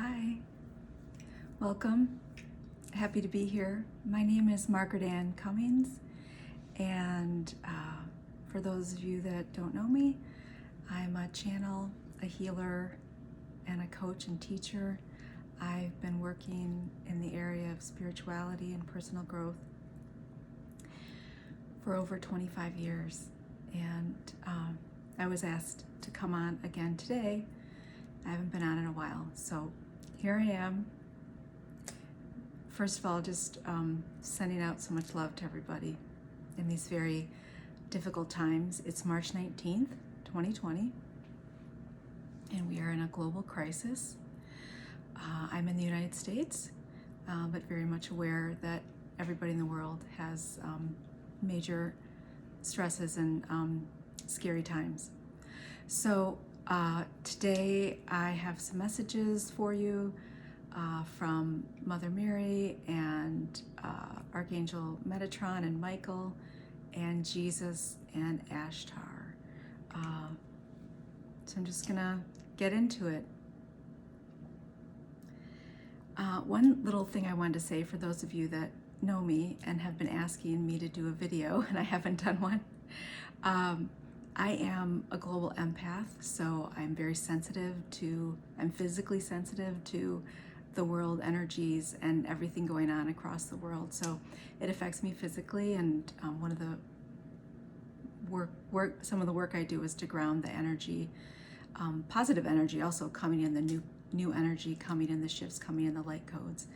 Hi, welcome. Happy to be here. My name is Margaret Ann Cummings, and for those of you that don't know me, I'm a channel, a healer, and a coach and teacher. I've been working in the area of spirituality and personal growth for over 25 years, and I was asked to come on again today. I haven't been on in a while, so here I am. First of all, just sending out so much love to everybody in these very difficult times. It's March 19th, 2020, and we are in a global crisis. I'm in the United States, but very much aware that everybody in the world has major stresses and scary times. So today I have some messages for you from Mother Mary and Archangel Metatron and Michael and Jesus and Ashtar. So I'm just gonna get into it. One little thing I wanted to say for those of you that know me and have been asking me to do a video and I haven't done one. I am a global empath, so I'm very I'm physically sensitive to the world energies and everything going on across the world. So it affects me physically, and one of the some of the work I do is to ground the energy, positive energy also coming in, the new energy coming in, the shifts coming in, the light codes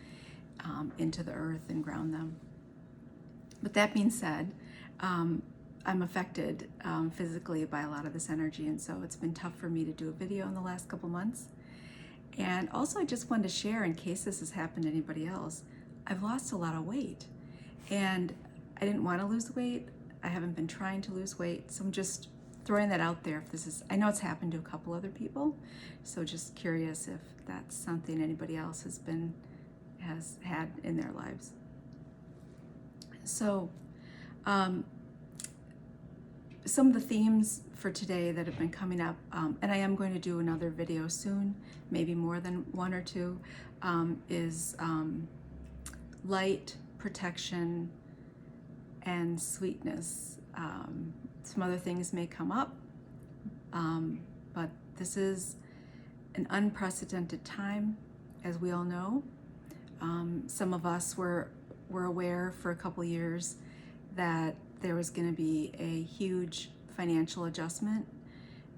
into the earth, and ground them. But that being said, I'm affected physically by a lot of this energy, and so it's been tough for me to do a video in the last couple months. And also, I just wanted to share, in case this has happened to anybody else, I've lost a lot of weight, and I didn't want to lose weight. I haven't been trying to lose weight, so I'm just throwing that out there. If this is, I know it's happened to a couple other people, so just curious if that's something anybody else has had in their lives. So some of the themes for today that have been coming up, and I am going to do another video soon, maybe more than one or two, is light, protection, and sweetness. Some other things may come up, but this is an unprecedented time, as we all know. Some of us were aware for a couple years that there was going to be a huge financial adjustment,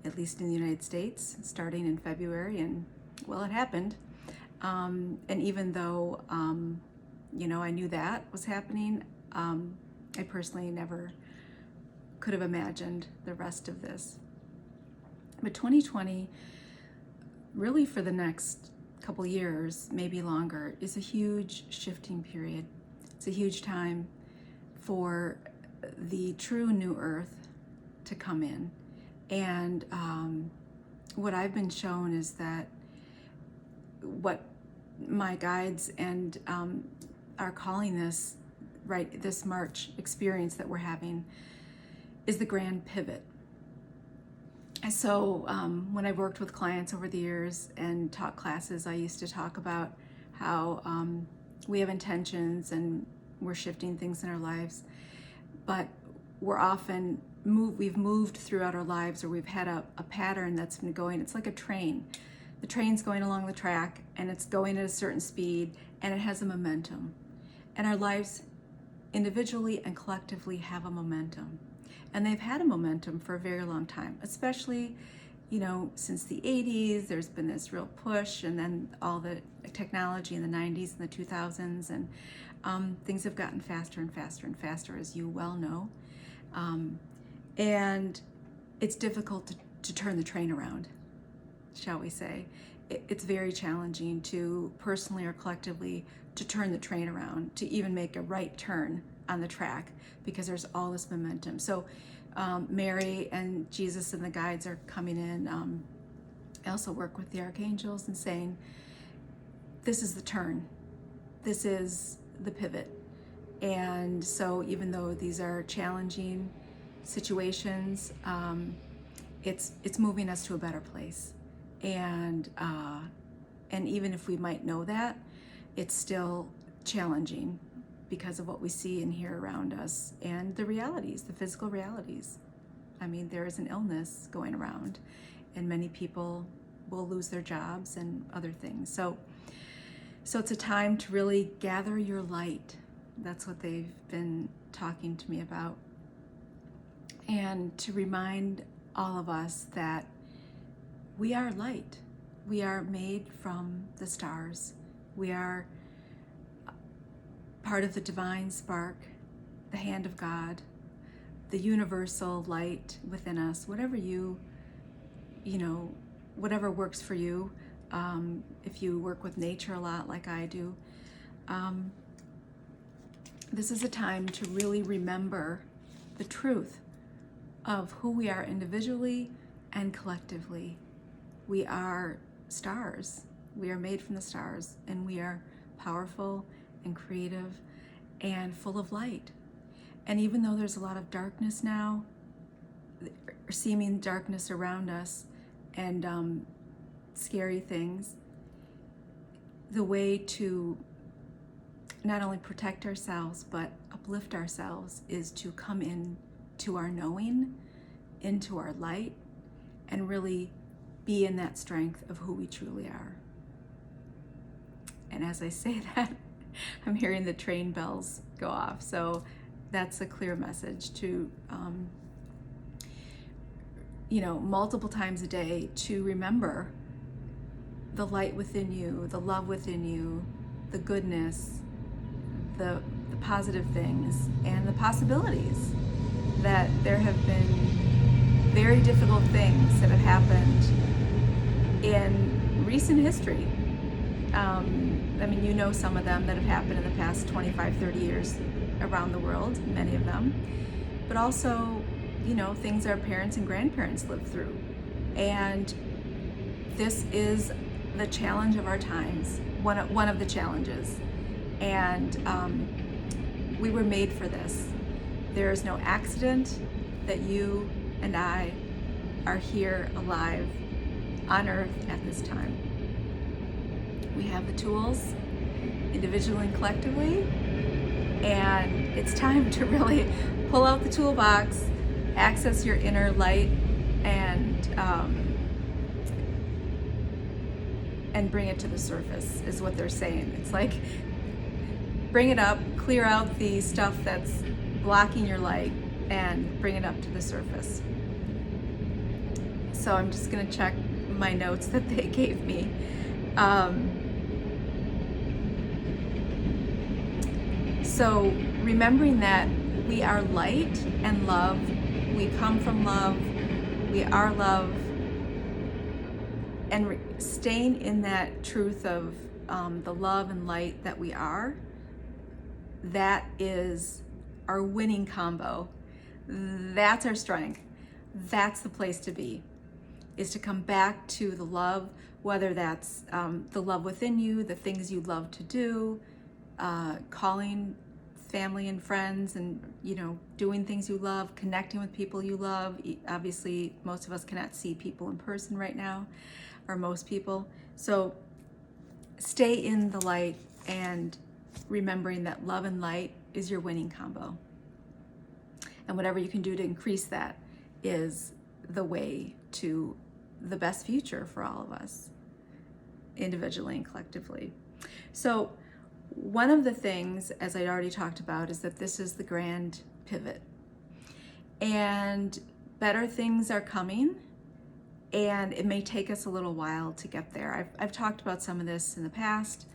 at least in the United States, starting in February, and well, it happened. And even though, I knew that was happening, I personally never could have imagined the rest of this. But 2020, really for the next couple years, maybe longer, is a huge shifting period. It's a huge time for the true new earth to come in. And what I've been shown is that what my guides and are calling this, right, this March experience that we're having, is the grand pivot. And so when I've worked with clients over the years and taught classes, I used to talk about how we have intentions and we're shifting things in our lives, but we're often we've moved throughout our lives, or we've had a pattern that's been going. It's like a train. The train's going along the track, and it's going at a certain speed, and it has a momentum. And our lives individually and collectively have a momentum. And they've had a momentum for a very long time, especially, since the 80s. There's been this real push, and then all the technology in the 90s and the 2000s, and things have gotten faster and faster and faster, as you well know. And it's difficult to turn the train around, shall we say. It's very challenging to personally or collectively to turn the train around, to even make a right turn on the track, because there's all this momentum. So Mary and Jesus and the guides are coming in. I also work with the archangels and saying, this is the turn. This is the pivot. And so even though these are challenging situations, it's moving us to a better place. And And even if we might know that, it's still challenging because of what we see and hear around us and the realities, the physical realities. I mean, there is an illness going around, and many people will lose their jobs and other things. So it's a time to really gather your light. That's what they've been talking to me about. And to remind all of us that we are light. We are made from the stars. We are part of the divine spark, the hand of God, the universal light within us. Whatever whatever works for you. If you work with nature a lot like I do, this is a time to really remember the truth of who we are individually and collectively. We are stars. We are made from the stars, and we are powerful and creative and full of light. And even though there's a lot of darkness now, or seeming darkness around us, and scary things, the way to not only protect ourselves but uplift ourselves is to come in to our knowing, into our light, and really be in that strength of who we truly are. And as I say that, I'm hearing the train bells go off. So that's a clear message to, multiple times a day, to remember the light within you, the love within you, the goodness, the positive things, and the possibilities. That there have been very difficult things that have happened in recent history. Some of them that have happened in the past 25, 30 years around the world, many of them. But also, things our parents and grandparents lived through. And this is the challenge of our times, one of the challenges. And we were made for this. There is no accident that you and I are here alive on earth at this time. We have the tools, individually and collectively, and it's time to really pull out the toolbox, access your inner light, and bring it to the surface, is what they're saying. It's like, bring it up, clear out the stuff that's blocking your light, and bring it up to the surface. So I'm just going to check my notes that they gave me. So remembering that we are light and love, we come from love, we are love, and staying in that truth of the love and light that we are, that is our winning combo. That's our strength. That's the place to be, is to come back to the love, whether that's the love within you, the things you love to do, calling family and friends, and doing things you love, connecting with people you love. Obviously, most of us cannot see people in person right now, or most people. So stay in the light, and remembering that love and light is your winning combo. And whatever you can do to increase that is the way to the best future for all of us, individually and collectively. So one of the things, as I already talked about, is that this is the grand pivot. And better things are coming, and it may take us a little while to get there. I've talked about some of this in the past.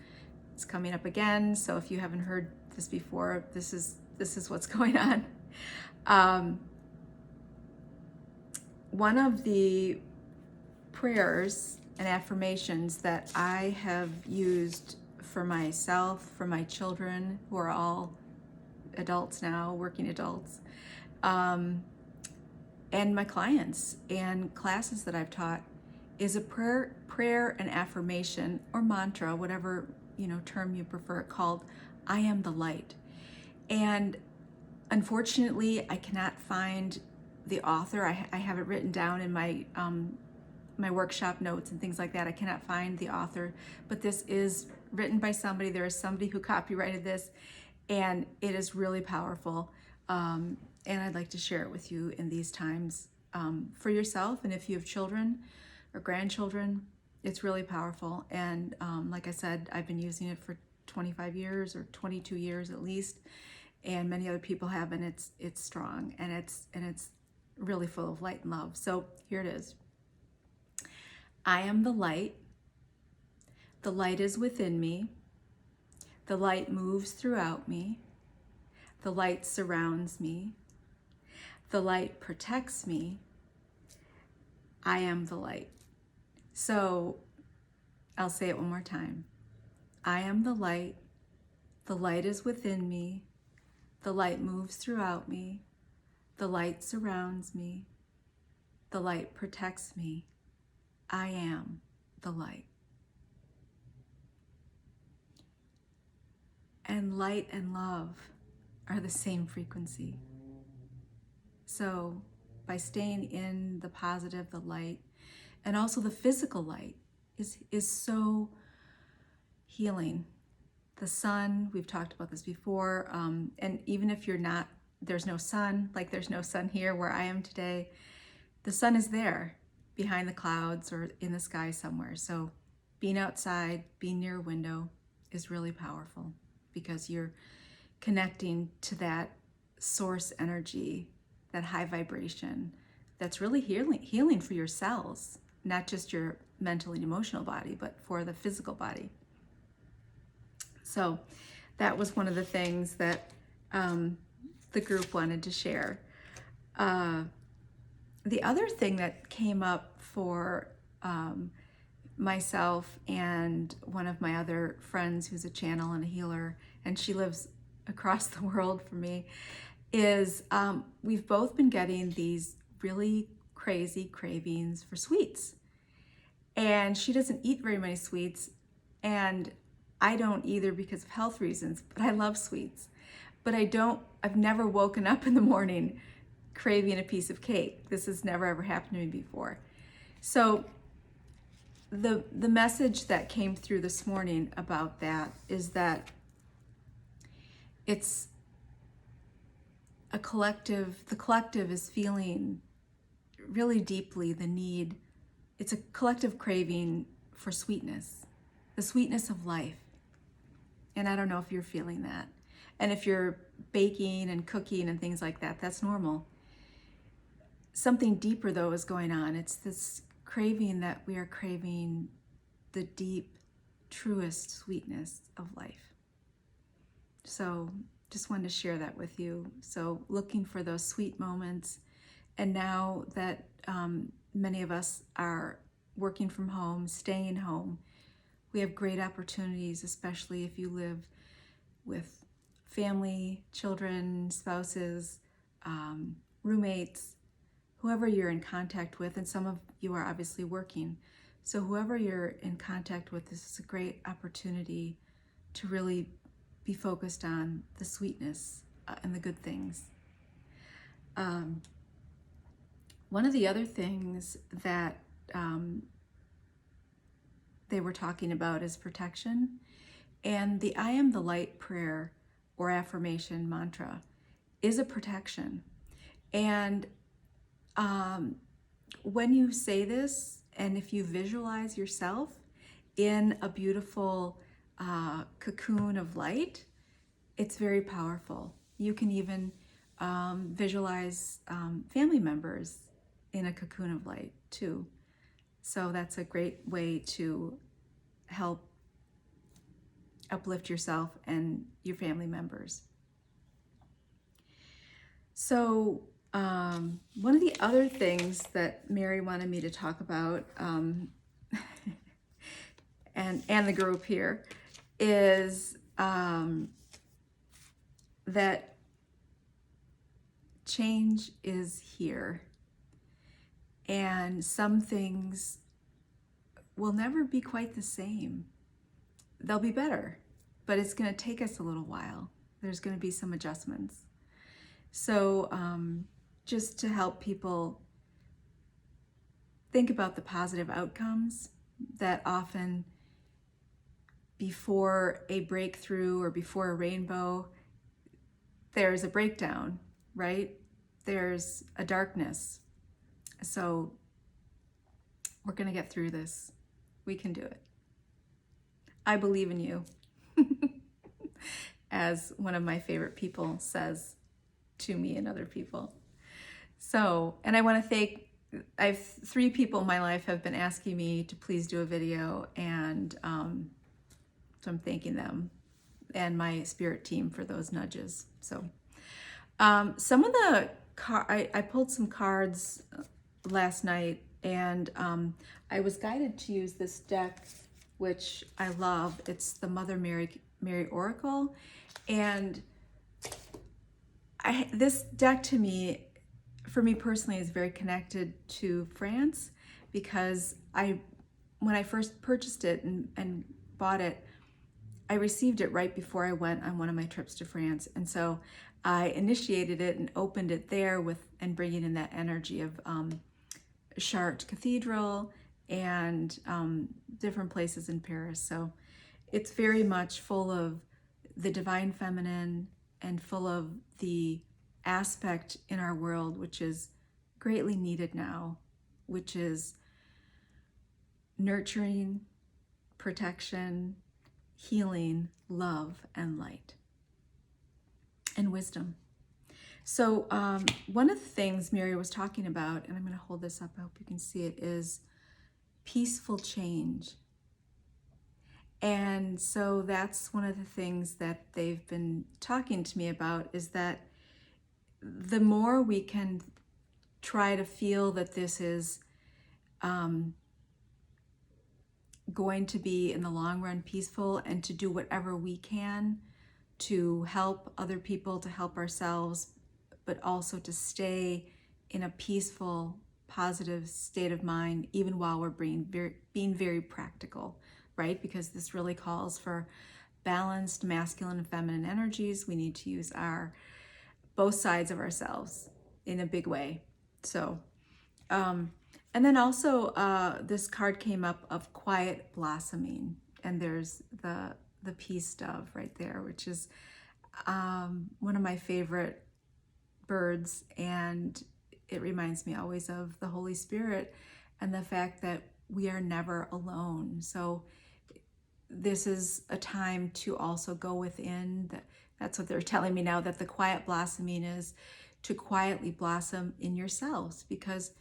It's coming up again, so if you haven't heard this before, this is what's going on. One of the prayers and affirmations that I have used for myself, for my children, who are all adults now, working adults, and my clients and classes that I've taught, is a prayer and affirmation, or mantra, whatever term you prefer, called "I am the light." And unfortunately, I cannot find the author. I have it written down in my my workshop notes and things like that. I cannot find the author, but this is written by somebody. There is somebody who copyrighted this, and it is really powerful. And I'd like to share it with you in these times for yourself. And if you have children or grandchildren, it's really powerful. And like I said, I've been using it for 25 years or 22 years at least, and many other people have, and it's strong, and it's really full of light and love. So here it is. I am the light. The light is within me. The light moves throughout me. The light surrounds me. The light protects me. I am the light. So I'll say it one more time. I am the light. The light is within me. The light moves throughout me. The light surrounds me. The light protects me. I am the light. And light and love are the same frequency. So by staying in the positive, the light, and also the physical light is so healing. The sun, we've talked about this before, and even if you're not, there's no sun, like there's no sun here where I am today, the sun is there behind the clouds or in the sky somewhere. So being outside, being near a window is really powerful because you're connecting to that source energy, that high vibration that's really healing for your cells, not just your mental and emotional body, but for the physical body. So that was one of the things that the group wanted to share. The other thing that came up for myself and one of my other friends who's a channel and a healer, and she lives across the world from me, is we've both been getting these really crazy cravings for sweets. And she doesn't eat very many sweets, and I don't either because of health reasons, but I love sweets. But I've never woken up in the morning craving a piece of cake. This has never ever happened to me before. So the message that came through this morning about that is that it's a collective, the collective is feeling really deeply the need. It's a collective craving for sweetness, the sweetness of life. And I don't know if you're feeling that. And if you're baking and cooking and things like that, that's normal. Something deeper though is going on. It's this craving that we are craving the deep, truest sweetness of life. So just wanted to share that with you. So looking for those sweet moments. And now that many of us are working from home, staying home, we have great opportunities, especially if you live with family, children, spouses, roommates, whoever you're in contact with, and some of you are obviously working. So whoever you're in contact with, this is a great opportunity to really be focused on the sweetness and the good things. One of the other things that they were talking about is protection, and the I am the light prayer or affirmation mantra is a protection. And when you say this, and if you visualize yourself in a beautiful cocoon of light, it's very powerful. You can even visualize family members in a cocoon of light too. So that's a great way to help uplift yourself and your family members. So one of the other things that Mary wanted me to talk about, and the group here, is that change is here. And some things will never be quite the same. They'll be better, but it's going to take us a little while. There's going to be some adjustments. So just to help people think about the positive outcomes that often before a breakthrough or before a rainbow, there's a breakdown, right? There's a darkness. So we're going to get through this. We can do it. I believe in you, as one of my favorite people says to me and other people. So, and I want to thank, I have 3 people in my life have been asking me to please do a video, and so I'm thanking them and my spirit team for those nudges. So some of the I pulled some cards last night, and I was guided to use this deck, which I love. It's the Mother Mary Oracle, and this deck to me, for me personally, is very connected to France, because when I first purchased it and bought it, I received it right before I went on one of my trips to France. And so I initiated it and opened it there and bringing in that energy of Chartres Cathedral and different places in Paris. So it's very much full of the divine feminine and full of the aspect in our world which is greatly needed now, which is nurturing, protection, healing, love, and light, and wisdom. So one of the things Mary was talking about, and I'm going to hold this up, I hope you can see it, is peaceful change. And so that's one of the things that they've been talking to me about, is that the more we can try to feel that this is going to be in the long run peaceful, and to do whatever we can to help other people, to help ourselves, but also to stay in a peaceful, positive state of mind, even while we're being very practical, right? Because this really calls for balanced masculine and feminine energies. We need to use both sides of ourselves in a big way. So, and then also this card came up of quiet blossoming, and there's the peace dove right there, which is one of my favorite birds, and it reminds me always of the Holy Spirit and the fact that we are never alone. So this is a time to also go within. That's what they're telling me now, that the quiet blossoming is to quietly blossom in yourselves, because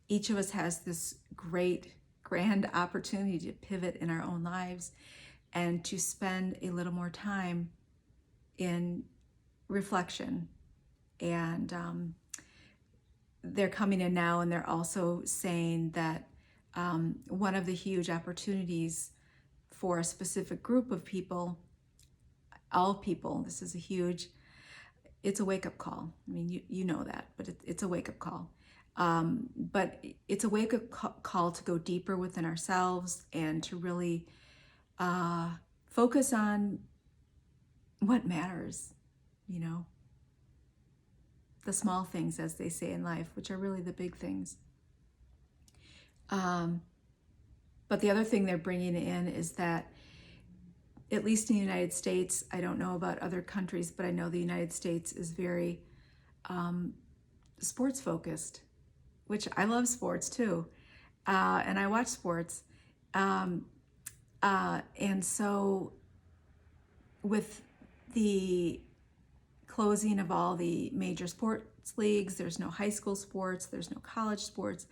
each of us has this great, grand opportunity to pivot in our own lives and to spend a little more time in reflection. And they're coming in now, and they're also saying that one of the huge opportunities for a specific group of people, all people, this is it's a wake-up call. I mean, you know that, but it's a wake-up call. But it's a wake-up call to go deeper within ourselves and to really focus on what matters, the small things, as they say in life, which are really the big things. But the other thing they're bringing in is that, at least in the United States, I don't know about other countries, but I know the United States is very sports focused, which I love sports too. And I watch sports. And so with the closing of all the major sports leagues, there's no high school sports, there's no college sports.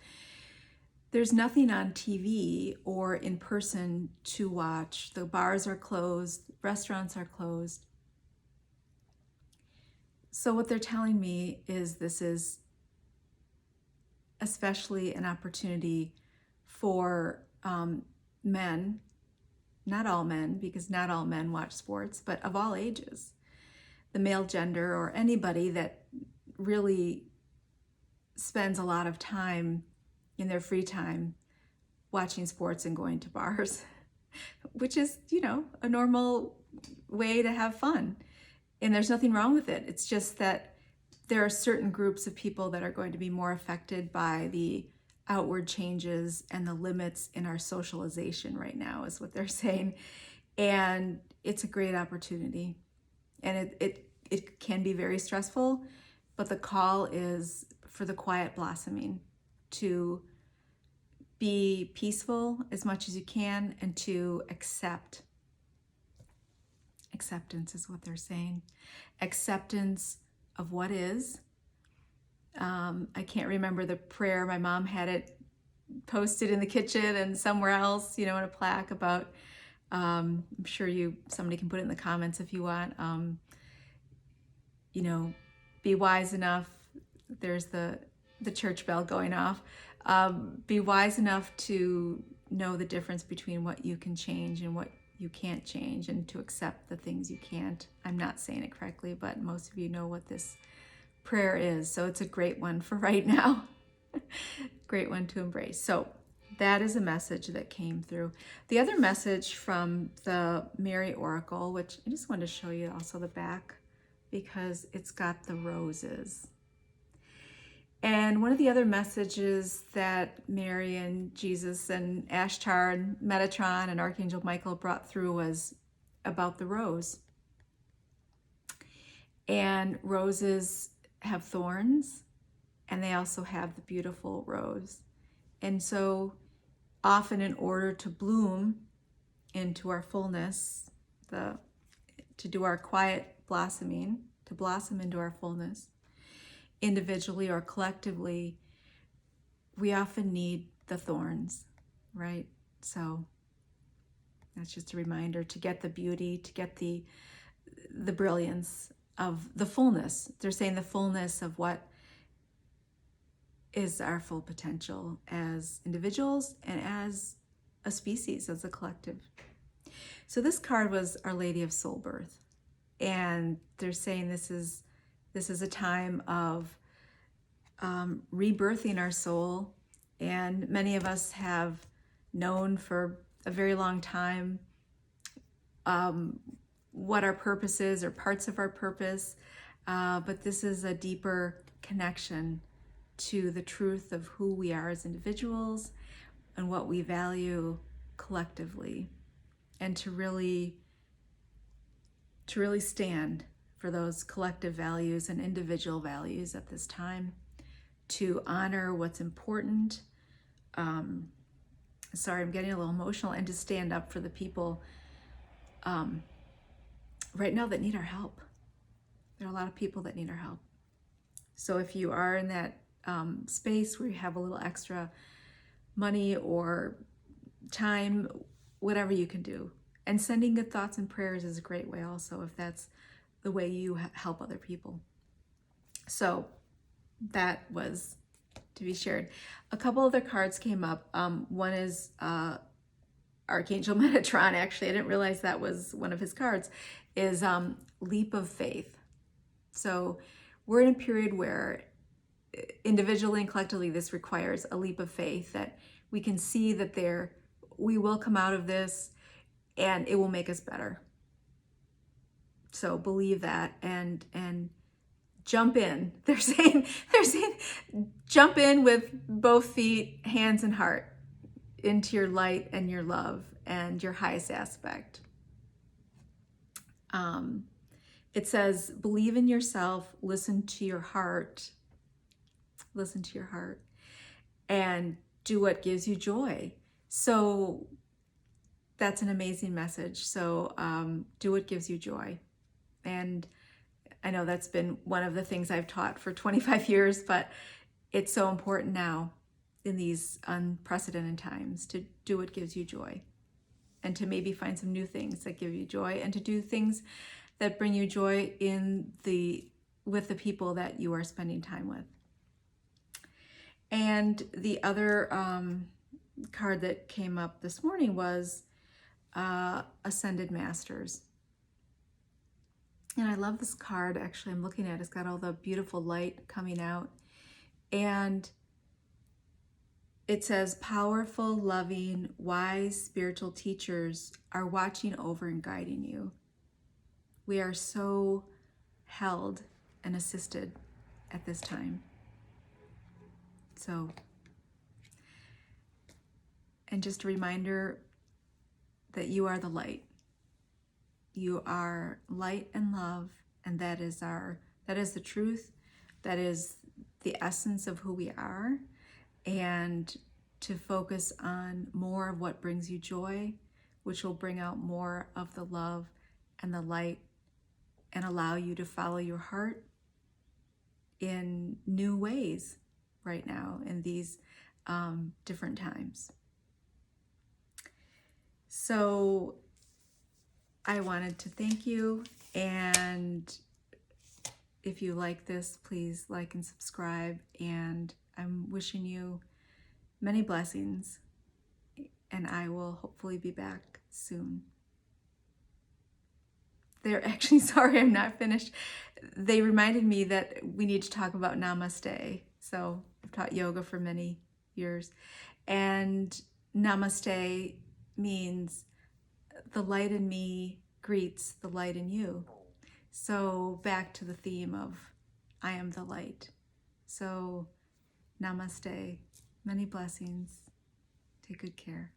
There's nothing on TV or in person to watch. The bars are closed, restaurants are closed. So what they're telling me is this is especially an opportunity for men, not all men, because not all men watch sports, but of all ages, the male gender, or anybody that really spends a lot of time in their free time watching sports and going to bars, which is, a normal way to have fun. And there's nothing wrong with it. It's just that there are certain groups of people that are going to be more affected by the outward changes and the limits in our socialization right now, is what they're saying. And it's a great opportunity. And it can be very stressful, but the call is for the quiet blossoming, to be peaceful as much as you can and to accept. Acceptance is what they're saying. Acceptance of what is. I can't remember the prayer. My mom had it posted in the kitchen and somewhere else, in a plaque about, I'm sure somebody can put it in the comments if you want, be wise enough. There's the church bell going off. Be wise enough to know the difference between what you can change and what you can't change, and to accept the things you can't. I'm not saying it correctly, but most of you know what this prayer is, so it's a great one for right now. Great one to embrace. So that is a message that came through. The other message from the Mary Oracle, which I just wanted to show you also the back, because it's got the roses. And one of the other messages that Mary and Jesus and Ashtar and Metatron and Archangel Michael brought through was about the rose. And roses have thorns, and they also have the beautiful rose. And so often, in order to bloom into our fullness, to do our quiet blossoming, to blossom into our fullness, individually or collectively, we often need the thorns, right? So that's just a reminder to get the beauty, to get the brilliance of the fullness. They're saying the fullness of what is our full potential as individuals and as a species, as a collective. So this card was Our Lady of Soul Birth. And they're saying this is a time of rebirthing our soul. And many of us have known for a very long time what our purpose is, or parts of our purpose. But this is a deeper connection to the truth of who we are as individuals and what we value collectively, and to really stand for those collective values and individual values at this time, to honor what's important. Sorry, I'm getting a little emotional, and to stand up for the people right now that need our help. There are a lot of people that need our help. So if you are in that space where you have a little extra money or time, whatever you can do. And sending good thoughts and prayers is a great way also, if that's the way you help other people. So that was to be shared. A couple other cards came up. One is Archangel Metatron. Actually, I didn't realize that was one of his cards, is Leap of Faith. So we're in a period where individually and collectively this requires a leap of faith, that we can see that we will come out of this and it will make us better. So believe that and jump in. They're saying jump in with both feet, hands, and heart into your light and your love and your highest aspect. It says, believe in yourself, listen to your heart, and do what gives you joy. So that's an amazing message. So do what gives you joy. And I know that's been one of the things I've taught for 25 years, but it's so important now in these unprecedented times to do what gives you joy, and to maybe find some new things that give you joy, and to do things that bring you joy with the people that you are spending time with. And the other card that came up this morning was Ascended Masters. And I love this card. Actually, I'm looking at it. It's got all the beautiful light coming out. And it says, powerful, loving, wise spiritual teachers are watching over and guiding you. We are so held and assisted at this time. So And just a reminder that you are the light. You are light and love, and that is the truth. That is the essence of who we are. And to focus on more of what brings you joy, which will bring out more of the love and the light and allow you to follow your heart in new ways right now in these different times. So I wanted to thank you, and if you like this, please like and subscribe, and I'm wishing you many blessings, and I will hopefully be back soon. They're actually, sorry, I'm not finished. They reminded me that we need to talk about namaste. So I've taught yoga for many years, and namaste means the light in me greets the light in you. So back to the theme of I am the light. So namaste, many blessings, take good care.